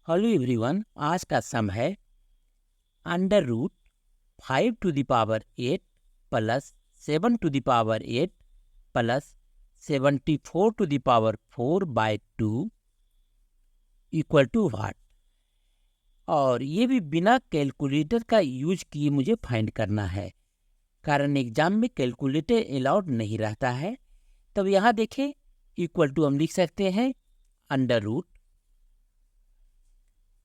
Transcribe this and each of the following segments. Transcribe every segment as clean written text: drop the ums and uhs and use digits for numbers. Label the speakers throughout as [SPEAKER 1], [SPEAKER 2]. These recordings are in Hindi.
[SPEAKER 1] हेलो एवरीवन, आज का सम है under root 5 to the power 8 plus 7 to the power 8 plus 74 to the power 4 by 2 equal to what. और ये भी बिना कैलकुलेटर का यूज किए मुझे फाइंड करना है, कारण एग्जाम में कैलकुलेटर अलाउड नहीं रहता है। तब यहाँ देखें, इक्वल टू हम लिख सकते हैं under root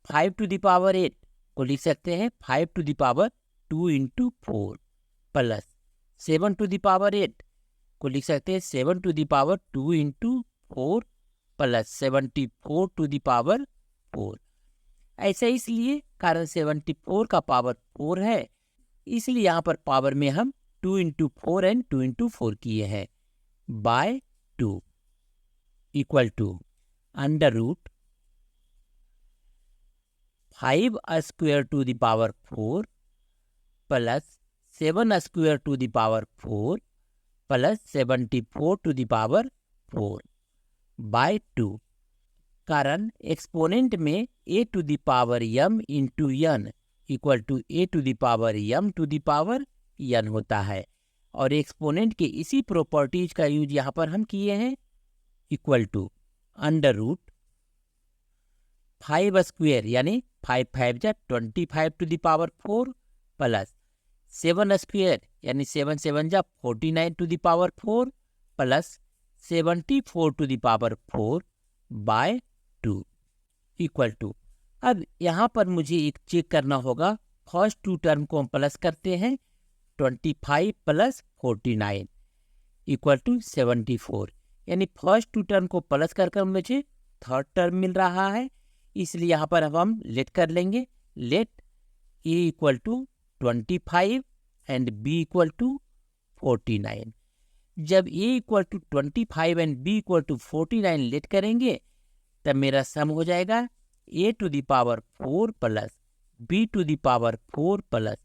[SPEAKER 1] 5 to the power 8 को लिख सकते हैं 5 to the power 2 into 4 plus 7 to the power 8 को लिख सकते हैं 7 to the power 2 into 4 plus 74 to the power 4। ऐसा इसलिए कारण 74 का पावर 4 है, इसलिए यहाँ पर पावर में हम 2 इंटू 4 एंड 2 इंटू 4 किए हैं by 2 equal to under root 5 square to the power 4 plus 7 square to the power 4 plus 74 to the power 4 by 2। कारण एक्सपोनेंट में a to the power m into n equal to a to the power m to the power n होता है, और एक्सपोनेंट के इसी प्रॉपर्टीज का यूज यहाँ पर हम किए हैं। Equal to under root 5 square यानी 5 5 जा 25 to the power 4 plus 7 square यानी 7 7 जा 49 to the power 4 plus 74 to the power 4 by 2 equal to. अब यहाँ पर मुझे एक चेक करना होगा, फर्स्ट टू टर्म को हम प्लस करते हैं 25 प्लस 49 इक्वल टू 74, यानी फर्स्ट टू टर्म को प्लस कर मुझे थर्ड टर्म मिल रहा है, इसलिए यहाँ पर अब हम लेट कर लेंगे। Let a equal to 25 and b equal to 49। जब a equal to 25 and b equal to 49 let करेंगे तब मेरा सम हो जाएगा a to the power 4 plus b to the power 4 plus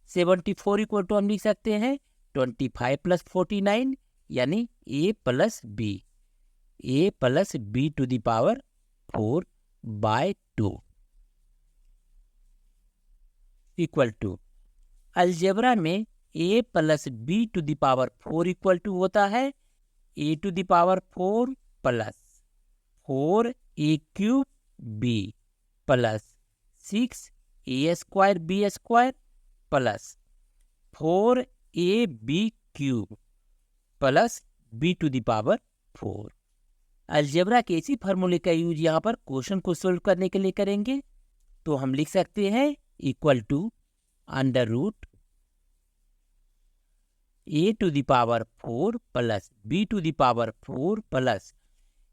[SPEAKER 1] 74 equal to हम लिख सकते हैं 25 प्लस 49 यानी a plus b to the power 4 by 2 equal to. Algebra में a plus b to the power 4 equal to होता है a to the power 4 plus 4a cube b plus 6a square b square plus 4ab cube plus b to the power 4। Algebra के इसी फार्मूले का यूज यहाँ पर क्वेश्चन को सोल्व करने के लिए करेंगे, तो हम लिख सकते हैं equal to under root a to the power 4 plus b to the power 4 plus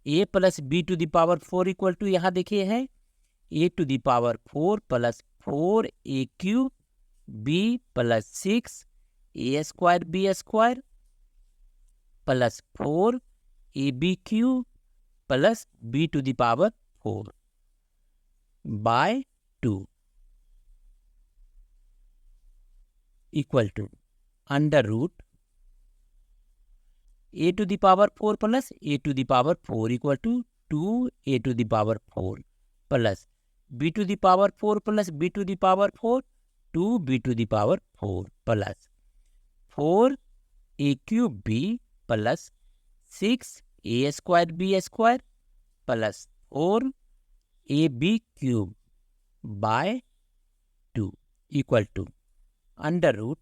[SPEAKER 1] a plus b to the power 4 equal to यहाँ देखिए है a to the power 4 plus 4a cube b plus 6a square b square plus 4ab cube plus b to the power 4 by 2 equal to under root a to the power 4 plus a to the power 4 equal to 2a to the power 4 plus b to the power 4 plus b to the power 4 2b to the power 4 plus 4a cube b plus 6a square b square plus 4ab cube by 2 equal to under root.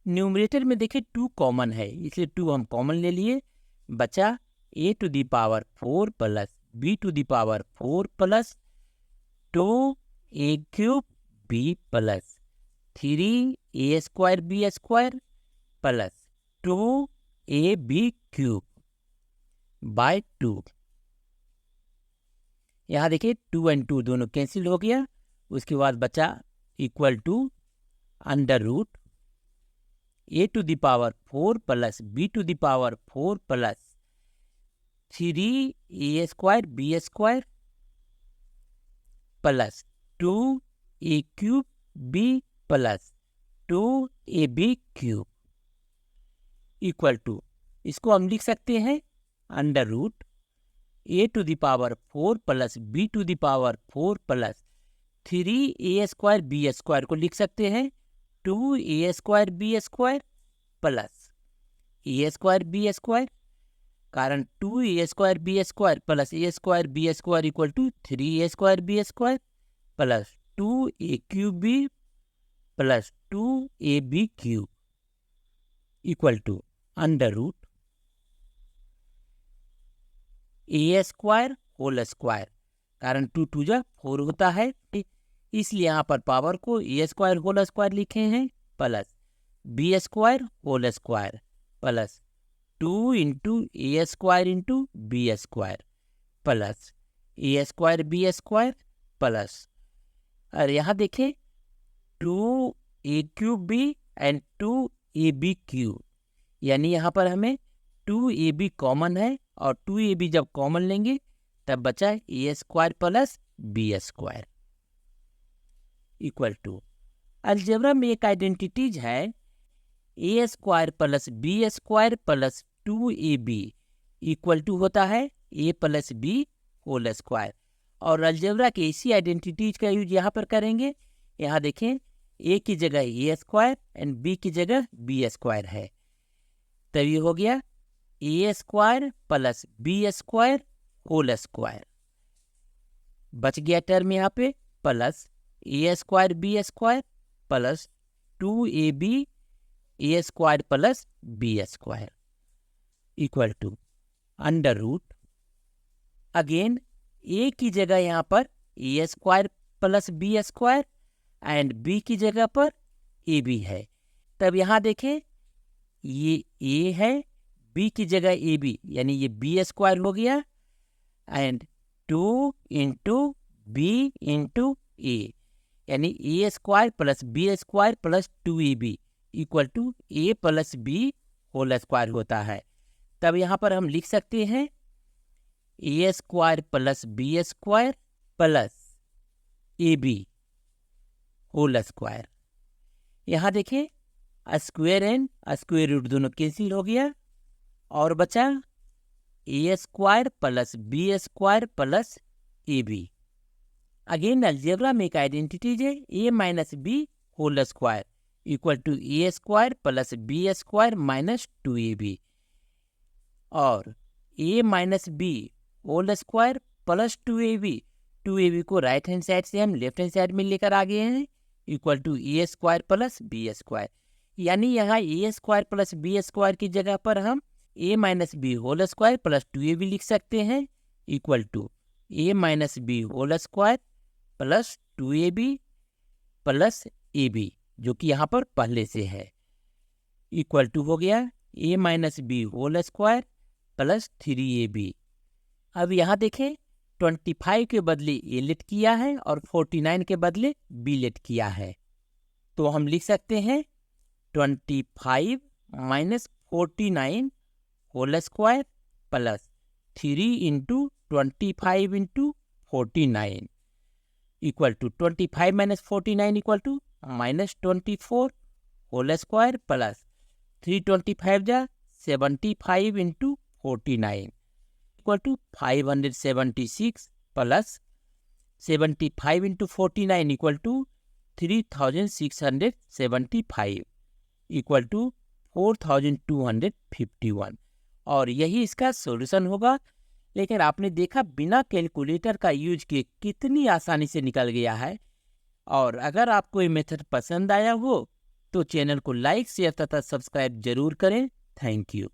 [SPEAKER 1] Numerator में देखें 2 कॉमन है, इसलिए 2 हम कॉमन ले लिए, बचा a to the power 4 plus b to the power 4 plus 2a cube b plus 3a square b square plus 2ab cube by 2। यहाँ देखिए 2 एंड 2 दोनों कैंसिल हो गया, उसके बाद बचा equal to under root a to the power 4 plus b to the power 4 plus 3a square b square plus 2a cube b plus 2ab cube equal to, इसको हम लिख सकते हैं under root a to the power 4 plus b to the power 4 plus 3a square b square को लिख सकते हैं 2a square b square plus a square b square, कारण 2a square b square plus a square b square equal to 3a square b square plus 2a cube b plus 2ab cube equal to under root a square whole square, कारण 2 2 जा 4 होता है, इसलिए यहाँ पर पावर को a स्क्वायर होल स्क्वायर लिखे हैं plus b square whole square plus 2 into a square into b square plus a square b square plus, और यहाँ देखें 2a cube b and 2ab cube, यानी यहाँ पर हमें 2ab कॉमन है और 2ab जब कॉमन लेंगे तब बचा a square plus b square equal to, algebra में एक आइडेंटिटीज है a square plus b square plus 2ab equal to होता है a plus b whole square, और अलजेब्रा के इसी आइडेंटिटीज का यूज यहाँ पर करेंगे। यहाँ देखें a की जगह a स्क्वायर एंड b की जगह b स्क्वायर है, तब ये हो गया a square plus b square whole square, बच गया टर्म यहाँ पे plus a square b square plus 2ab a square plus b square equal to under root, again a की जगह यहाँ पर a square plus b square and b की जगह पर ab है, तब यहाँ देखें ये a है, b की जगह ab यानी ये b स्क्वायर हो गया and 2 into b into a यानी a square plus b square plus 2ab equal to a plus b whole square होता है, तब यहाँ पर हम लिख सकते हैं a square plus b square plus ab whole square. यहाँ देखें स्क्वायर एंड स्क्वायर रूट दोनों कैंसिल हो गया और बचा a square plus b square plus ab। Again algebra में एक आइडेंटिटीज है a minus b whole square equal to a square plus b square minus 2ab, और a minus b whole square plus 2ab को राइट हैंड साइड से हम लेफ्ट हैंड साइड में लेकर आ गए हैं equal to a square plus b square, यानी यहाँ a square plus b square की जगह पर हम a minus b whole square plus 2ab लिख सकते हैं equal to a minus b whole square plus 2ab plus ab, जो कि यहाँ पर पहले से है इक्वल टू हो गया a minus b whole square plus 3ab। अब यहाँ देखें 25 के बदले a लेट किया है और 49 के बदले b लेट किया है, तो हम लिख सकते हैं 25 minus 49 whole square plus 3 into 25 into 49 equal to 25 minus 49 equal to minus 24 whole square plus 325 जा 75 into 49 equal to 576 plus 75 into 49 equal to 3675 equal to 4251, और यही इसका सॉल्यूशन होगा। लेकिन आपने देखा बिना कैलकुलेटर का यूज किए कितनी आसानी से निकल गया है, और अगर आपको ये मेथड पसंद आया हो तो चैनल को लाइक शेयर तथा सब्सक्राइब जरूर करें। Thank you.